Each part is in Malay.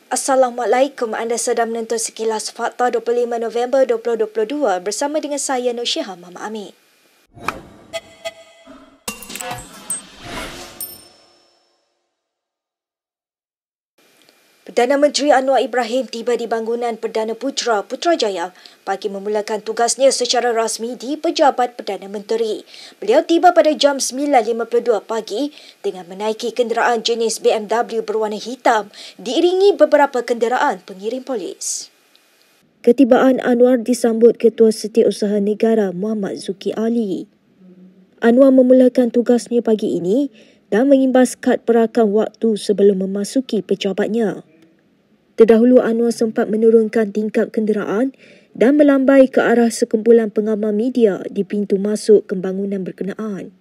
Assalamualaikum, anda sedang menonton Sekilas Fakta 25 November 2022 bersama dengan saya Nur Syihah Mama Amin. Perdana Menteri Anwar Ibrahim tiba di bangunan Perdana Putra Putrajaya bagi memulakan tugasnya secara rasmi di Pejabat Perdana Menteri. Beliau tiba pada jam 9.52 pagi dengan menaiki kenderaan jenis BMW berwarna hitam diiringi beberapa kenderaan pengiring polis. Ketibaan Anwar disambut Ketua Setiausaha Negara Muhammad Zuki Ali. Anwar memulakan tugasnya pagi ini dan mengimbas kad perakam waktu sebelum memasuki pejabatnya. Terdahulu Anwar sempat menurunkan tingkap kenderaan dan melambai ke arah sekumpulan pengamal media di pintu masuk ke bangunan berkenaan.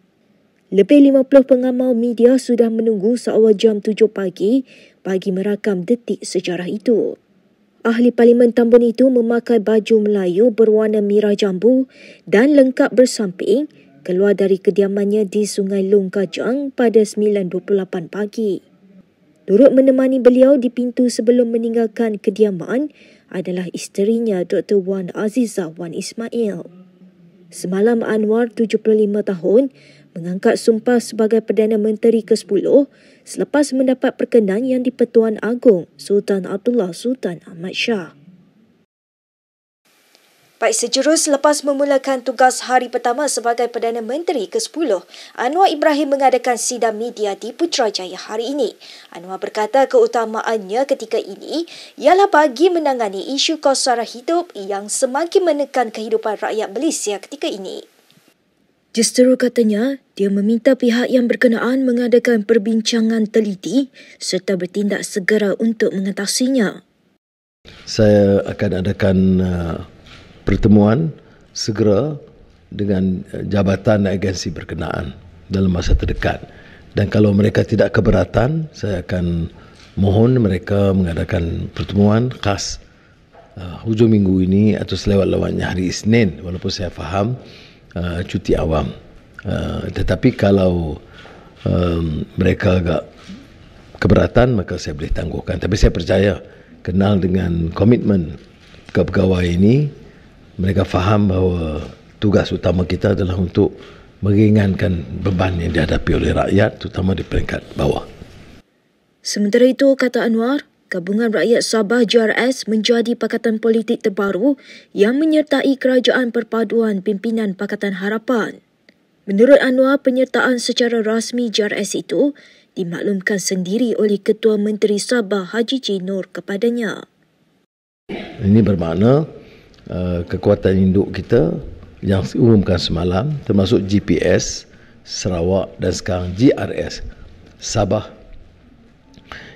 Lebih 50 pengamal media sudah menunggu seawal jam 7 pagi bagi merakam detik sejarah itu. Ahli Parlimen Tambun itu memakai baju Melayu berwarna merah jambu dan lengkap bersamping keluar dari kediamannya di Sungai Long Kajang pada 9.28 pagi. Turut menemani beliau di pintu sebelum meninggalkan kediaman adalah isterinya Dr. Wan Azizah Wan Ismail. Semalam Anwar, 75 tahun, mengangkat sumpah sebagai Perdana Menteri ke-10 selepas mendapat perkenan yang di-Pertuan Agong Sultan Abdullah Sultan Ahmad Shah. Baik, sejurus selepas memulakan tugas hari pertama sebagai Perdana Menteri ke-10, Anwar Ibrahim mengadakan sidang media di Putrajaya hari ini. Anwar berkata keutamaannya ketika ini ialah bagi menangani isu kos sara hidup yang semakin menekan kehidupan rakyat Malaysia ketika ini. Justeru katanya, dia meminta pihak yang berkenaan mengadakan perbincangan teliti serta bertindak segera untuk mengatasinya. Saya akan adakan pertemuan segera dengan jabatan dan agensi berkenaan dalam masa terdekat. Dan kalau mereka tidak keberatan, saya akan mohon mereka mengadakan pertemuan khas hujung minggu ini atau selewat-lewatnya hari Isnin, walaupun saya faham cuti awam. Tetapi kalau mereka agak keberatan, maka saya boleh tangguhkan. Tapi saya percaya, kenal dengan komitmen pegawai ini, mereka faham bahawa tugas utama kita adalah untuk meringankan beban yang dihadapi oleh rakyat, terutama di peringkat bawah. Sementara itu, kata Anwar, Gabungan Rakyat Sabah JRS menjadi pakatan politik terbaru yang menyertai Kerajaan Perpaduan Pimpinan Pakatan Harapan. Menurut Anwar, penyertaan secara rasmi JRS itu dimaklumkan sendiri oleh Ketua Menteri Sabah Haji J. Noor kepadanya. Ini bermakna kekuatan induk kita yang diumumkan semalam, termasuk GPS Sarawak dan sekarang GRS Sabah,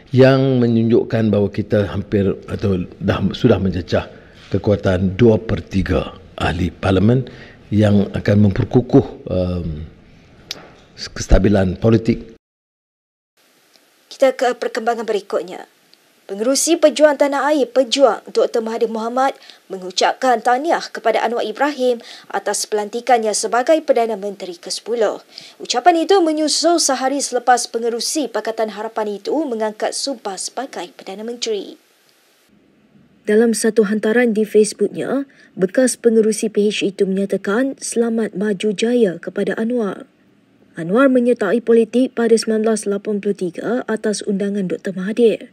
yang menunjukkan bahawa kita hampir atau sudah mencecah kekuatan 2/3 ahli parlimen yang akan memperkukuh kestabilan politik. Kita ke perkembangan berikutnya. Pengerusi Pejuang Tanah Air Pejuang Dr. Mahathir Mohamad mengucapkan tahniah kepada Anwar Ibrahim atas pelantikannya sebagai Perdana Menteri ke-10. Ucapan itu menyusul sehari selepas pengerusi Pakatan Harapan itu mengangkat sumpah sebagai Perdana Menteri. Dalam satu hantaran di Facebooknya, bekas pengerusi PH itu menyatakan selamat maju jaya kepada Anwar. Anwar menyertai politik pada 1983 atas undangan Dr. Mahathir.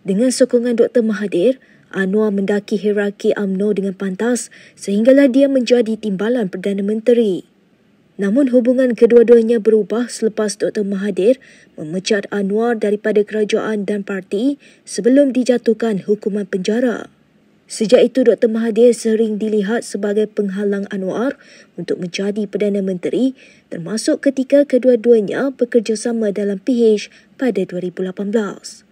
Dengan sokongan Dr. Mahathir, Anwar mendaki hierarki UMNO dengan pantas sehinggalah dia menjadi timbalan Perdana Menteri. Namun hubungan kedua-duanya berubah selepas Dr. Mahathir memecat Anwar daripada kerajaan dan parti sebelum dijatuhkan hukuman penjara. Sejak itu, Dr. Mahathir sering dilihat sebagai penghalang Anwar untuk menjadi Perdana Menteri, termasuk ketika kedua-duanya bekerjasama dalam PH pada 2018.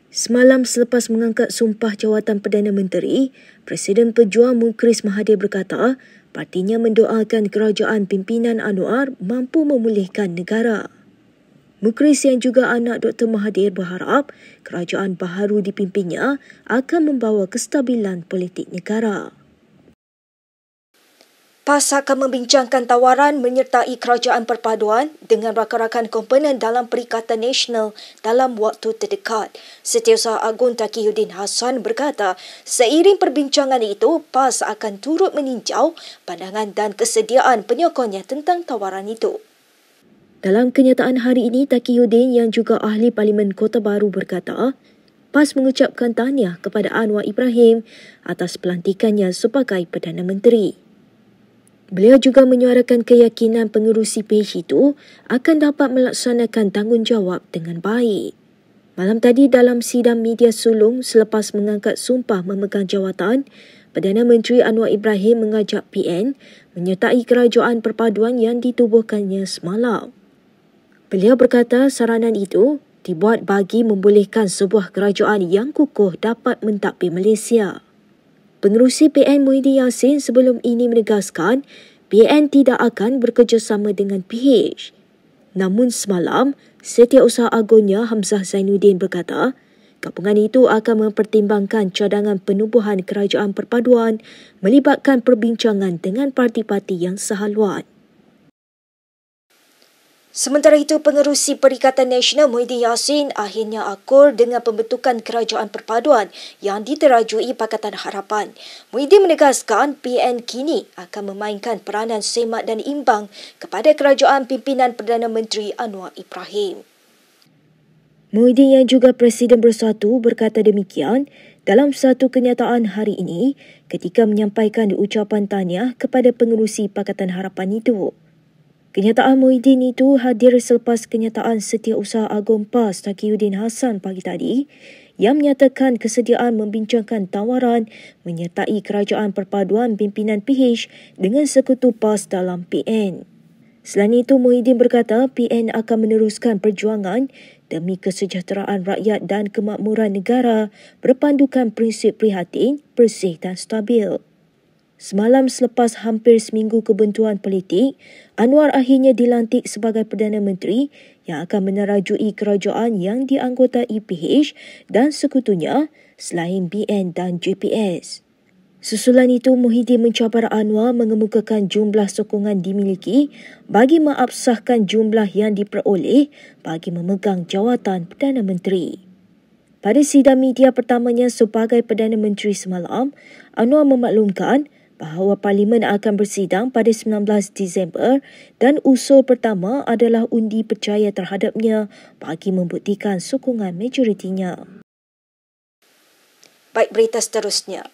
Semalam selepas mengangkat sumpah jawatan Perdana Menteri, Presiden Pejuang Mukhris Mahathir berkata partinya mendoakan kerajaan pimpinan Anwar mampu memulihkan negara. Mukhris yang juga anak Dr. Mahathir berharap kerajaan baharu dipimpinnya akan membawa kestabilan politik negara. PAS akan membincangkan tawaran menyertai kerajaan perpaduan dengan rakan-rakan komponen dalam Perikatan Nasional dalam waktu terdekat. Setiausaha Agung Taqiyuddin Hassan berkata, seiring perbincangan itu, PAS akan turut meninjau pandangan dan kesediaan penyokonnya tentang tawaran itu. Dalam kenyataan hari ini, Taqiyuddin yang juga ahli Parlimen Kota Baru berkata, PAS mengucapkan tahniah kepada Anwar Ibrahim atas pelantikannya sebagai Perdana Menteri. Beliau juga menyuarakan keyakinan pengerusi PH itu akan dapat melaksanakan tanggungjawab dengan baik. Malam tadi dalam sidang media sulung selepas mengangkat sumpah memegang jawatan, Perdana Menteri Anwar Ibrahim mengajak PN menyertai kerajaan perpaduan yang ditubuhkannya semalam. Beliau berkata saranan itu dibuat bagi membolehkan sebuah kerajaan yang kukuh dapat mentadbir Malaysia. Pengerusi PN Muhyiddin Yassin sebelum ini menegaskan PN tidak akan bekerjasama dengan PH. Namun semalam, Setiausaha Agungnya Hamzah Zainuddin berkata, gabungan itu akan mempertimbangkan cadangan penubuhan kerajaan perpaduan melibatkan perbincangan dengan parti-parti yang sehaluan. Sementara itu, pengerusi Perikatan Nasional Muhyiddin Yassin akhirnya akur dengan pembentukan kerajaan perpaduan yang diterajui Pakatan Harapan. Muhyiddin menegaskan PN kini akan memainkan peranan semak dan imbang kepada kerajaan pimpinan Perdana Menteri Anwar Ibrahim. Muhyiddin yang juga Presiden Bersatu berkata demikian dalam satu kenyataan hari ini ketika menyampaikan ucapan tahniah kepada pengerusi Pakatan Harapan itu. Kenyataan Muhyiddin itu hadir selepas kenyataan Setiausaha Agung PAS Taqiyuddin Hassan pagi tadi yang menyatakan kesediaan membincangkan tawaran menyertai kerajaan perpaduan pimpinan PH dengan sekutu PAS dalam PN. Selain itu, Muhyiddin berkata PN akan meneruskan perjuangan demi kesejahteraan rakyat dan kemakmuran negara berpandukan prinsip prihatin, bersih dan stabil. Semalam selepas hampir seminggu kebentuan politik, Anwar akhirnya dilantik sebagai Perdana Menteri yang akan menerajui kerajaan yang dianggotai PH dan sekutunya selain BN dan JPS. Susulan itu, Muhyiddin mencabar Anwar mengemukakan jumlah sokongan dimiliki bagi mengabsahkan jumlah yang diperoleh bagi memegang jawatan Perdana Menteri. Pada sidang media pertamanya sebagai Perdana Menteri semalam, Anwar memaklumkan bahawa Parlimen akan bersidang pada 19 Disember dan usul pertama adalah undi percaya terhadapnya bagi membuktikan sokongan majoritinya. Baik, berita seterusnya.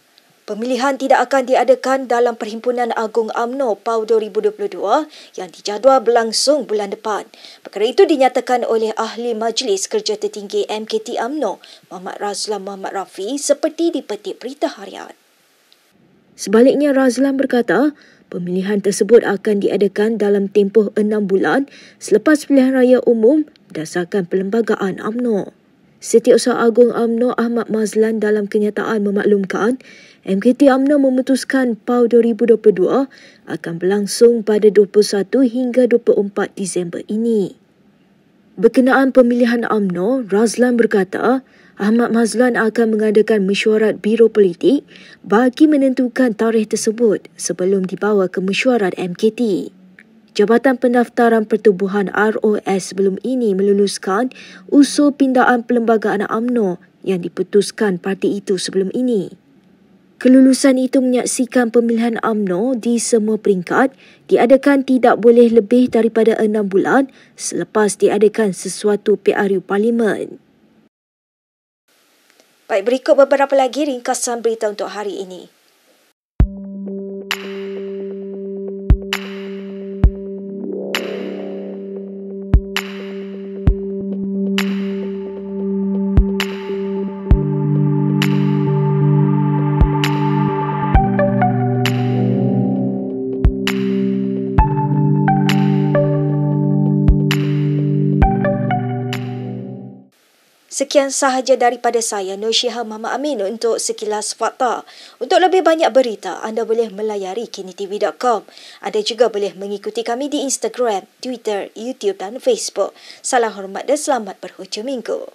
Pemilihan tidak akan diadakan dalam Perhimpunan Agung UMNO PAU 2022 yang dijadual berlangsung bulan depan. Perkara itu dinyatakan oleh Ahli Majlis Kerja Tertinggi MKT UMNO Muhammad Razlan Muhammad Rafi seperti dipetik Berita Harian. Sebaliknya, Razlan berkata, pemilihan tersebut akan diadakan dalam tempoh 6 bulan selepas pilihan raya umum berdasarkan Perlembagaan UMNO. Setiausaha Agung UMNO Ahmad Mazlan dalam kenyataan memaklumkan, MKT UMNO memutuskan PAU 2022 akan berlangsung pada 21 hingga 24 Disember ini. Berkenaan pemilihan UMNO, Razlan berkata, Ahmad Mazlan akan mengadakan mesyuarat Biro Politik bagi menentukan tarikh tersebut sebelum dibawa ke mesyuarat MKT. Jabatan Pendaftaran Pertubuhan ROS sebelum ini meluluskan usul pindaan Perlembagaan UMNO yang diputuskan parti itu sebelum ini. Kelulusan itu menyaksikan pemilihan UMNO di semua peringkat diadakan tidak boleh lebih daripada 6 bulan selepas diadakan sesuatu PRU Parlimen. Baik, berikut beberapa lagi ringkasan berita untuk hari ini. Sekian sahaja daripada saya, Nur Syihah Muhammad Amin untuk Sekilas Fakta. Untuk lebih banyak berita, anda boleh melayari kinitv.com. Anda juga boleh mengikuti kami di Instagram, Twitter, YouTube dan Facebook. Salam hormat dan selamat berhujung minggu.